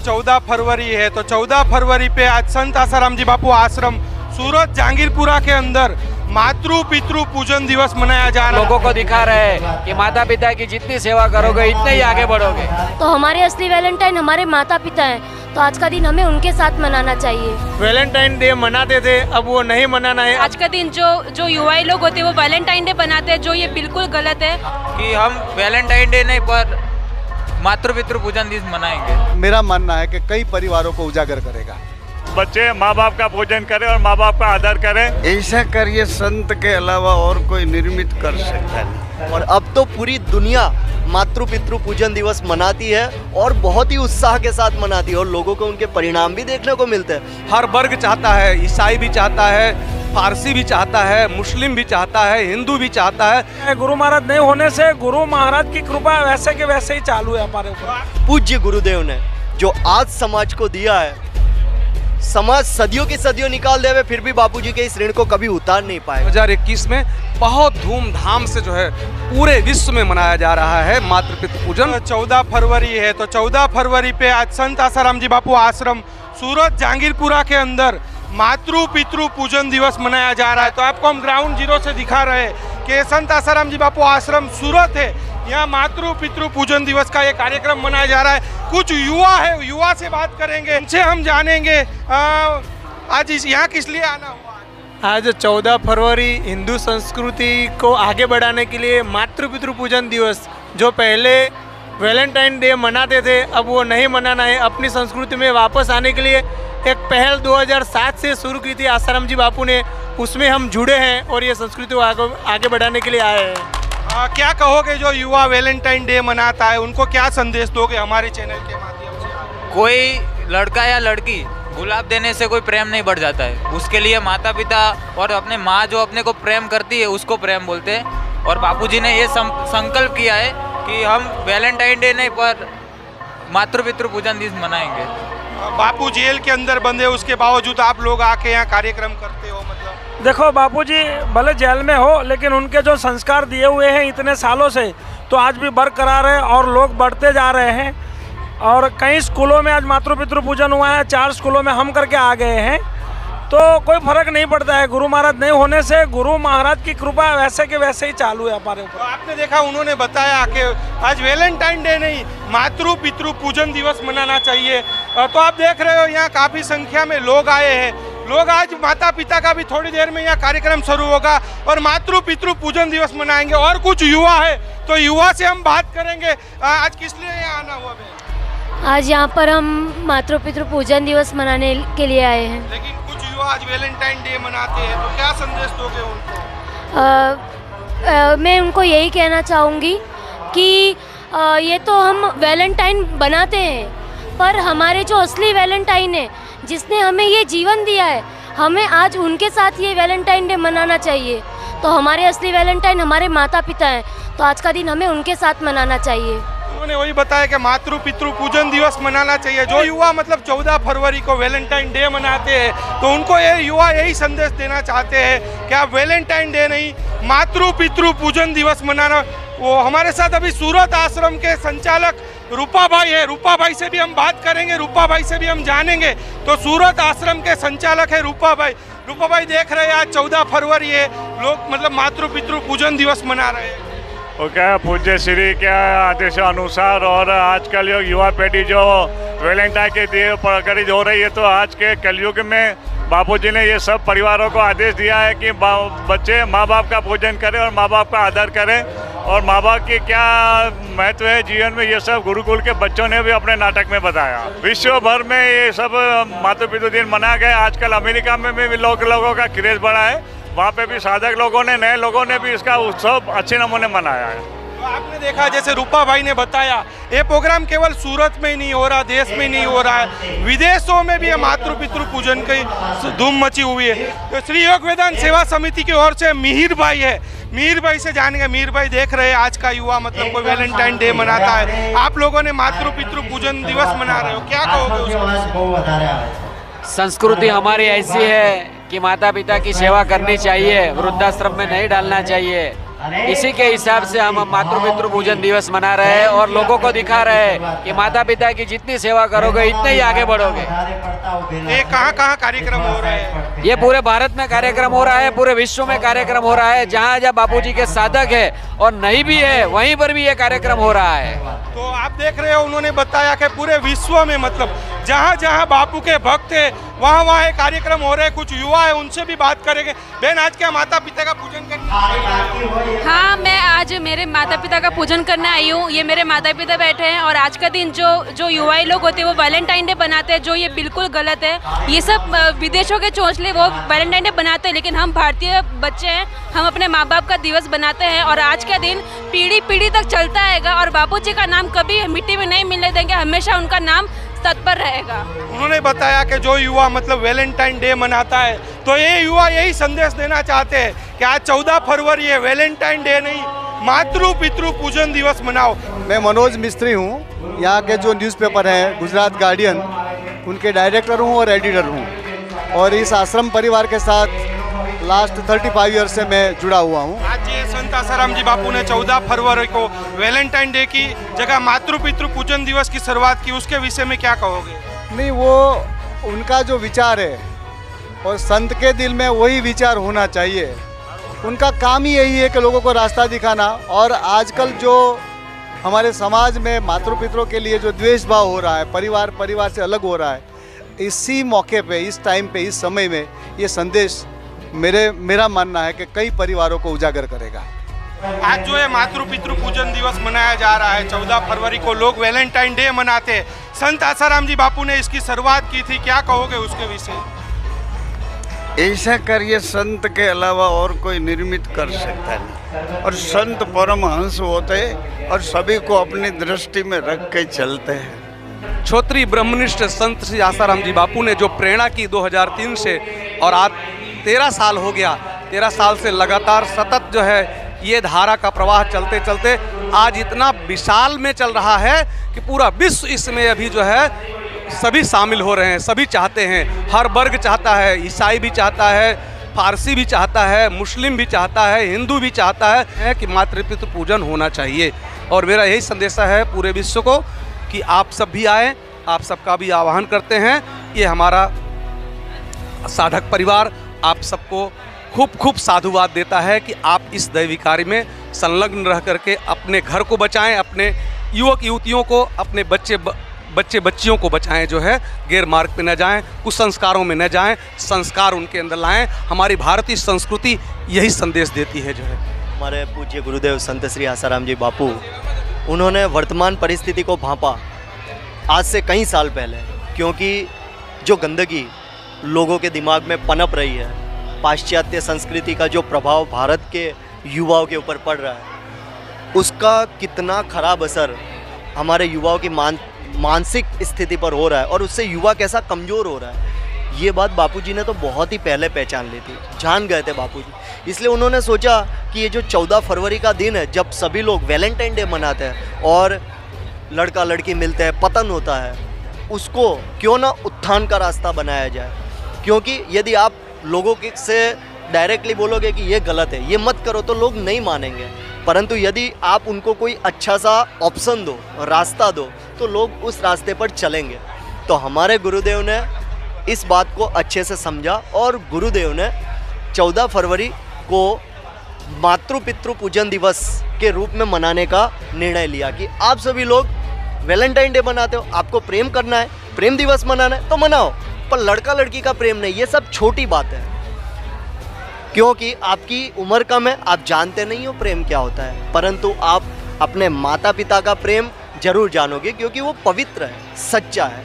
14 फरवरी है, तो 14 फरवरी पे आज संत आसाराम जी बापू आश्रम सूरत जहांगीरपुरा के अंदर मातृ पितृ पूजन दिवस मनाया जा रहा है। लोगों को दिखा रहे हैं कि माता पिता की जितनी सेवा करोगे इतने ही आगे बढ़ोगे। तो हमारे असली वैलेंटाइन हमारे माता पिता हैं, तो आज का दिन हमें उनके साथ मनाना चाहिए। वैलेंटाइन डे मनाते थे, अब वो नहीं मनाना है। आज का दिन जो युवा लोग होते हैं वो वैलेंटाइन डे बनाते हैं, जो ये बिल्कुल गलत है कि हम वैलेंटाइन डे नहीं पर मातृ पितृ पूजन दिवस मनाएंगे। मेरा मानना है कि कई परिवारों को उजागर करेगा। बच्चे माँ बाप का पूजन करें और माँ बाप का आदर करें। ऐसा कार्य संत के अलावा और कोई निर्मित कर सकता नहीं। और अब तो पूरी दुनिया मातृ पितृ पूजन दिवस मनाती है और बहुत ही उत्साह के साथ मनाती है और लोगों को उनके परिणाम भी देखने को मिलते हैं। हर वर्ग चाहता है, ईसाई भी चाहता है, फारसी भी चाहता है, मुस्लिम भी चाहता है, हिंदू भी चाहता है। गुरु महाराज नहीं होने से गुरु महाराज की कृपा वैसे के वैसे ही चालू है हमारे ऊपर। पूज्य गुरुदेव ने जो आज समाज को दिया है, समाज सदियों की सदियों निकाल देवे फिर भी बापूजी के इस ऋण को कभी उतार नहीं पाए। 2021 में बहुत धूमधाम से जो है पूरे विश्व में मनाया जा रहा है मातृ पितृ पूजन। 14 फरवरी है, तो 14 फरवरी पे आज संत आसाराम जी बापू आश्रम सूरत जहांगीरपुरा के अंदर मातृ पितृ पूजन दिवस मनाया जा रहा है। तो आपको हम ग्राउंड जीरो से दिखा रहे हैं कि संत आसाराम जी बापू आश्रम सूरत है, यहाँ मातृ पितृ पूजन दिवस का ये कार्यक्रम मनाया जा रहा है। कुछ युवा है, युवा से बात करेंगे, इनसे हम जानेंगे आज यहाँ किस लिए आना हुआ। आज 14 फरवरी हिंदू संस्कृति को आगे बढ़ाने के लिए मातृ पितृ पूजन दिवस, जो पहले वैलेंटाइन डे मनाते थे अब वो नहीं मनाना है, अपनी संस्कृति में वापस आने के लिए एक पहल 2007 से शुरू की थी आसाराम जी बापू ने, उसमें हम जुड़े हैं और ये संस्कृति को आगे बढ़ाने के लिए आए हैं। क्या कहोगे जो युवा वैलेंटाइन डे मनाता है, उनको क्या संदेश दोगे हमारे चैनल के माध्यम से? कोई लड़का या लड़की गुलाब देने से कोई प्रेम नहीं बढ़ जाता है, उसके लिए माता पिता और अपने माँ जो अपने को प्रेम करती है उसको प्रेम बोलते हैं। और बापूजी ने ये संकल्प किया है कि हम वैलेंटाइन डे नहीं पर मातृ पितृ पूजन दिवस मनाएंगे। बापू जेल के अंदर बंधे, उसके बावजूद आप लोग आके यहाँ कार्यक्रम करते हो, मतलब देखो बापूजी भले जेल में हो लेकिन उनके जो संस्कार दिए हुए हैं इतने सालों से तो आज भी बरकरार है और लोग बढ़ते जा रहे हैं। और कई स्कूलों में आज मातृ पितृ पूजन हुआ है, 4 स्कूलों में हम करके आ गए हैं, तो कोई फर्क नहीं पड़ता है। गुरु महाराज नहीं होने से गुरु महाराज की कृपा वैसे के वैसे ही चालू है हमारे ऊपर। तो आपने देखा उन्होंने बताया कि आज वैलेंटाइन डे नहीं मातृ पितृ पूजन दिवस मनाना चाहिए। तो आप देख रहे हो यहाँ काफ़ी संख्या में लोग आए हैं। लोग आज माता पिता का भी थोड़ी देर में यहाँ कार्यक्रम शुरू होगा और मातृ पितृ पूजन दिवस मनाएंगे। और कुछ युवा है तो युवा से हम बात करेंगे, आज किस लिए यहाँ आना हुआ? आज यहाँ पर हम मातृ पितृ पूजन दिवस मनाने के लिए आए हैं। लेकिन कुछ युवा आज वैलेंटाइन डे मनाते हैं, तो क्या संदेश दोगे उनको? मैं उनको यही कहना चाहूँगी कि ये तो हम वैलेंटाइन बनाते हैं, पर हमारे जो असली वैलेंटाइन है जिसने हमें ये जीवन दिया है, हमें आज उनके साथ ये वैलेंटाइन डे मनाना चाहिए। तो हमारे असली वैलेंटाइन हमारे माता पिता हैं, तो आज का दिन हमें उनके साथ मनाना चाहिए। उन्होंने वही बताया कि मातृ पितृ पूजन दिवस मनाना चाहिए। जो युवा मतलब 14 फरवरी को वैलेंटाइन डे मनाते हैं, तो उनको ये युवा यही संदेश देना चाहते हैं कि आप वैलेंटाइन डे नहीं मातृ पितृ पूजन दिवस मनाना। वो हमारे साथ अभी सूरत आश्रम के संचालक रूपा भाई है, रूपा भाई से भी हम बात करेंगे, रूपा भाई से भी हम जानेंगे। तो सूरत आश्रम के संचालक है रूपा भाई। रूपा भाई देख रहे हैं आज 14 फरवरी है, लोग मतलब मातृ पितृ पूजन दिवस मना रहे हैं। वो क्या पूज्य श्री क्या आदेश अनुसार और आजकल युवा पीढ़ी जो वैलेंटाइन के दिए प्रकटित हो रही है, तो आज के कलयुग में बापूजी ने ये सब परिवारों को आदेश दिया है कि बच्चे माँ बाप का पूजन करें और माँ बाप का आदर करें। और माँ बाप की क्या महत्व है जीवन में, ये सब गुरुकुल के बच्चों ने भी अपने नाटक में बताया। विश्व भर में ये सब मातृ पितृ दिन मनाया गया। आजकल अमेरिका में भी लोगों का क्रेज बढ़ा है, वहाँ पे भी साधक लोगों ने, नए लोगों ने भी इसका उत्सव अच्छे नमूने मनाया है। तो आपने देखा जैसे रूपा भाई ने बताया, ये प्रोग्राम केवल सूरत में ही नहीं हो रहा, देश में नहीं हो रहा है, विदेशों में भी मातृ पितृ पूजन की धूम मची हुई है। तो श्री योग वेदांत सेवा समिति की ओर से मिहिर भाई है, मिहिर भाई से जानेंगे। मिहिर भाई देख रहे हैं आज का युवा मतलब कोई वैलेंटाइन डे मनाता है, आप लोगों ने मातृ पितृ पूजन दिवस मना रहे हो, क्या कहोगे उसको? संस्कृति हमारी ऐसी है कि माता पिता की सेवा करनी चाहिए, वृद्धाश्रम में नहीं डालना चाहिए। इसी के हिसाब से हम मातृ पितृ पूजन दिवस मना रहे हैं और लोगों को दिखा रहे हैं कि माता पिता की जितनी सेवा करोगे इतने ही आगे बढ़ोगे। ये कहाँ कार्यक्रम हो रहे हैं? ये पूरे भारत में कार्यक्रम हो रहा है, पूरे विश्व में कार्यक्रम हो रहा है। जहाँ जहाँ बापूजी के साधक है और नहीं भी है वहीं पर भी ये कार्यक्रम हो रहा है। तो आप देख रहे हो, उन्होंने बताया कि पूरे विश्व में मतलब जहाँ जहाँ बापू के भक्त है वहाँ वहाँ ये कार्यक्रम हो रहे हैं। कुछ युवा है, उनसे भी बात करेंगे। बहन, आज क्या माता पिता का पूजन करने? हाँ, मैं आज मेरे माता पिता का पूजन करने आई हूँ। ये मेरे माता पिता बैठे हैं और आज का दिन जो युवा लोग होते हैं वो वैलेंटाइन डे बनाते हैं, जो ये बिल्कुल गलत है। ये सब विदेशों के चोंचले वो वैलेंटाइन डे बनाते हैं, लेकिन हम भारतीय बच्चे हैं, हम अपने माँ बाप का दिवस बनाते हैं और आज का दिन पीढ़ी पीढ़ी तक चलता रहेगा और बापू जी का नाम कभी मिट्टी में नहीं मिलने देंगे, हमेशा उनका नाम तत्पर रहेगा। उन्होंने बताया कि जो युवा मतलब वैलेंटाइन डे मनाता है तो ये युवा यही संदेश देना चाहते हैं कि आज 14 फरवरी है, वैलेंटाइन डे नहीं, मातृ पितृ पूजन दिवस मनाओ। मैं मनोज मिस्त्री हूँ, यहाँ के जो न्यूज़पेपर हैं गुजरात गार्डियन, उनके डायरेक्टर हूँ और एडिटर हूँ और इस आश्रम परिवार के साथ लास्ट 35 ईयर से मैं जुड़ा हुआ हूँ। आज ये संत आसाराम जी बापू ने 14 फरवरी को वैलेंटाइन डे की जगह मातृ पितृ पूजन दिवस की शुरुआत की, उसके विषय में क्या कहोगे? नहीं, वो उनका जो विचार है और संत के दिल में वही विचार होना चाहिए। उनका काम ही यही है कि लोगों को रास्ता दिखाना। और आजकल जो हमारे समाज में मातृ पितरों के लिए जो द्वेष भाव हो रहा है, परिवार से अलग हो रहा है, इसी मौके पे, इस टाइम पे, इस समय में ये संदेश मेरा मानना है कि कई परिवारों को उजागर करेगा। आज जो है मातृ पितृ पूजन दिवस मनाया जा रहा है, 14 फरवरी को लोग वैलेंटाइन डे मनाते हैं। संत आसाराम जी बापू ने इसकी शुरुआत की थी, क्या कहोगे उसके विषय? ऐसा कार्य संत के अलावा और कोई निर्मित कर सकता नहीं और संत परमहंस होते और सभी को अपनी दृष्टि में रख के चलते हैं। क्षत्रिय ब्रह्मनिष्ठ संत श्री आसाराम जी बापू ने जो प्रेरणा की 2003 से और आज 13 साल हो गया, 13 साल से लगातार सतत जो है ये धारा का प्रवाह चलते चलते आज इतना विशाल में चल रहा है कि पूरा विश्व इसमें अभी जो है सभी शामिल हो रहे हैं। सभी चाहते हैं, हर वर्ग चाहता है, ईसाई भी चाहता है, फारसी भी चाहता है, मुस्लिम भी चाहता है, हिंदू भी चाहता है कि मातृ पितृ पूजन होना चाहिए। और मेरा यही संदेश है पूरे विश्व को कि आप सब भी आए, आप सबका भी आह्वान करते हैं। ये हमारा साधक परिवार आप सबको खूब साधुवाद देता है कि आप इस दैवी कार्य में संलग्न रह करके अपने घर को बचाएं, अपने युवक युवतियों को, अपने बच्चे बच्चियों को बचाएं, जो है गैर मार्ग पे न जाएं, कुसंस्कारों में न जाएं, संस्कार उनके अंदर लाएं। हमारी भारतीय संस्कृति यही संदेश देती है। जो है हमारे पूज्य गुरुदेव संत श्री आसाराम जी बापू, उन्होंने वर्तमान परिस्थिति को भांपा आज से कई साल पहले, क्योंकि जो गंदगी लोगों के दिमाग में पनप रही है, पाश्चात्य संस्कृति का जो प्रभाव भारत के युवाओं के ऊपर पड़ रहा है, उसका कितना खराब असर हमारे युवाओं की मानसिक स्थिति पर हो रहा है और उससे युवा कैसा कमज़ोर हो रहा है, ये बात बापूजी ने तो बहुत ही पहले पहचान ली थी, जान गए थे बापूजी। इसलिए उन्होंने सोचा कि ये जो 14 फरवरी का दिन है, जब सभी लोग वैलेंटाइन डे मनाते हैं और लड़का लड़की मिलते हैं, पतन होता है, उसको क्यों ना उत्थान का रास्ता बनाया जाए। क्योंकि यदि आप लोगों से डायरेक्टली बोलोगे कि ये गलत है, ये मत करो, तो लोग नहीं मानेंगे। परंतु यदि आप उनको कोई अच्छा सा ऑप्शन दो, रास्ता दो, तो लोग उस रास्ते पर चलेंगे। तो हमारे गुरुदेव ने इस बात को अच्छे से समझा और गुरुदेव ने 14 फरवरी को मातृ पितृ पूजन दिवस के रूप में मनाने का निर्णय लिया कि आप सभी लोग वैलेंटाइन डे मनाते हो, आपको प्रेम करना है, प्रेम दिवस मनाना है तो मनाओ, पर लड़का लड़की का प्रेम नहीं, ये सब छोटी बात है। क्योंकि आपकी उम्र कम है, आप जानते नहीं हो प्रेम क्या होता है, परंतु आप अपने माता पिता का प्रेम जरूर जानोगे, क्योंकि वो पवित्र है, सच्चा है।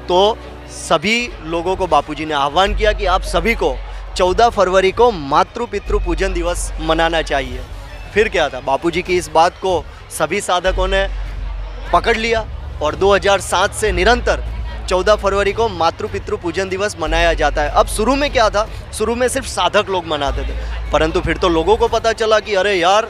तो सभी लोगों को बापूजी ने आह्वान किया कि आप सभी को 14 फरवरी को मातृ पितृ पूजन दिवस मनाना चाहिए। फिर क्या था, बापूजी की इस बात को सभी साधकों ने पकड़ लिया और 2007 से निरंतर 14 फरवरी को मातृ पितृ पूजन दिवस मनाया जाता है। अब शुरू में क्या था, शुरू में सिर्फ साधक लोग मनाते थे, परंतु फिर तो लोगों को पता चला कि अरे यार,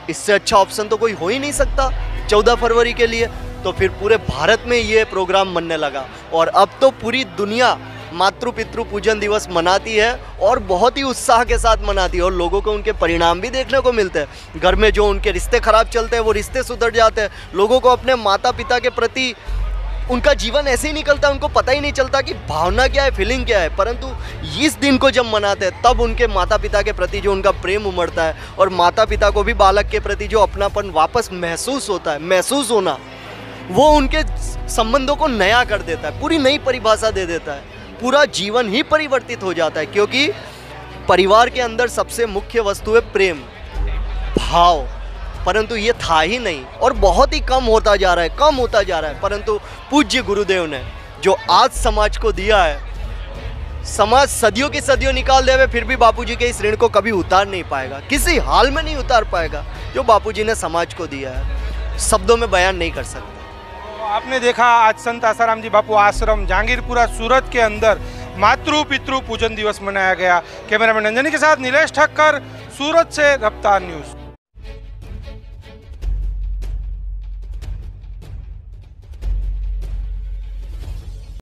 इससे अच्छा ऑप्शन तो कोई हो ही नहीं सकता 14 फरवरी के लिए। तो फिर पूरे भारत में ये प्रोग्राम बनने लगा और अब तो पूरी दुनिया मातृ पितृ पूजन दिवस मनाती है और बहुत ही उत्साह के साथ मनाती है और लोगों को उनके परिणाम भी देखने को मिलते हैं। घर में जो उनके रिश्ते खराब चलते हैं वो रिश्ते सुधर जाते हैं। लोगों को अपने माता पिता के प्रति उनका जीवन ऐसे ही निकलता है, उनको पता ही नहीं चलता कि भावना क्या है, फीलिंग क्या है। परंतु इस दिन को जब मनाते हैं तब उनके माता पिता के प्रति जो उनका प्रेम उमड़ता है और माता पिता को भी बालक के प्रति जो अपनापन वापस महसूस होता है, महसूस होना, वो उनके संबंधों को नया कर देता है, पूरी नई परिभाषा दे देता है। पूरा जीवन ही परिवर्तित हो जाता है, क्योंकि परिवार के अंदर सबसे मुख्य वस्तु है प्रेम, भाव। परंतु ये था ही नहीं और बहुत ही कम होता जा रहा है, कम होता जा रहा है। परंतु पूज्य गुरुदेव ने जो आज समाज को दिया है, समाज सदियों की सदियों निकाल देवे फिर भी बापूजी के इस ऋण को कभी उतार नहीं पाएगा, किसी हाल में नहीं उतार पाएगा। जो बापूजी ने समाज को दिया है शब्दों में बयान नहीं कर सकते। आपने देखा आज संत आसाराम जी बापू आश्रम जहांगीरपुरा सूरत के अंदर मातृ पितृ पूजन दिवस मनाया गया। कैमरामैन नंजनी के साथ नीलेश ठक्कर, सूरत से रफ्तार न्यूज़।